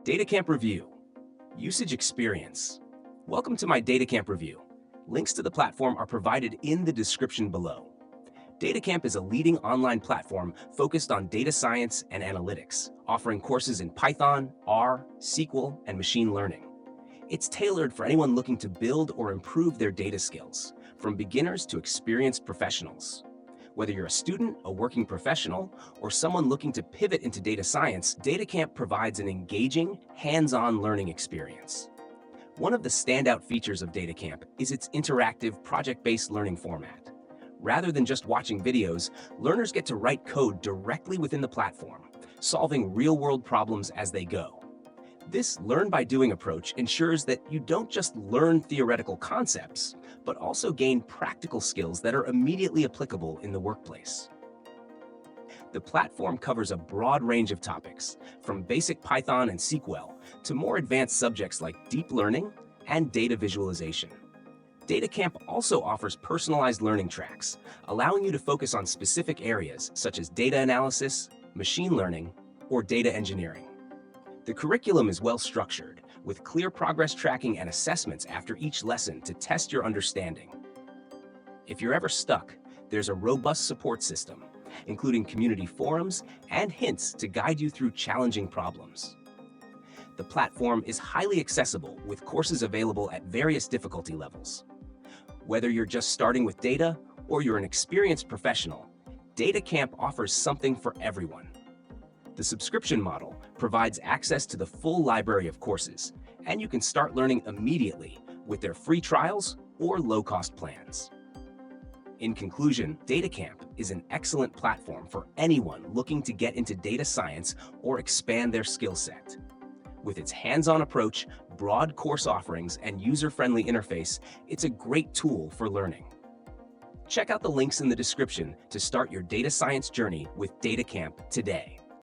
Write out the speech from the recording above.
DataCamp Review. Usage Experience. Welcome to my DataCamp Review. Links to the platform are provided in the description below. DataCamp is a leading online platform focused on data science and analytics, offering courses in Python, R, SQL, and machine learning. It's tailored for anyone looking to build or improve their data skills, from beginners to experienced professionals. Whether you're a student, a working professional, or someone looking to pivot into data science, DataCamp provides an engaging, hands-on learning experience. One of the standout features of DataCamp is its interactive, project-based learning format. Rather than just watching videos, learners get to write code directly within the platform, solving real-world problems as they go. This learn-by-doing approach ensures that you don't just learn theoretical concepts, but also gain practical skills that are immediately applicable in the workplace. The platform covers a broad range of topics, from basic Python and SQL to more advanced subjects like deep learning and data visualization. DataCamp also offers personalized learning tracks, allowing you to focus on specific areas such as data analysis, machine learning, or data engineering. The curriculum is well structured, with clear progress tracking and assessments after each lesson to test your understanding. If you're ever stuck, there's a robust support system, including community forums and hints to guide you through challenging problems. The platform is highly accessible, with courses available at various difficulty levels. Whether you're just starting with data or you're an experienced professional, DataCamp offers something for everyone. The subscription model provides access to the full library of courses, and you can start learning immediately with their free trials or low-cost plans. In conclusion, DataCamp is an excellent platform for anyone looking to get into data science or expand their skill set. With its hands-on approach, broad course offerings, and user-friendly interface, it's a great tool for learning. Check out the links in the description to start your data science journey with DataCamp today.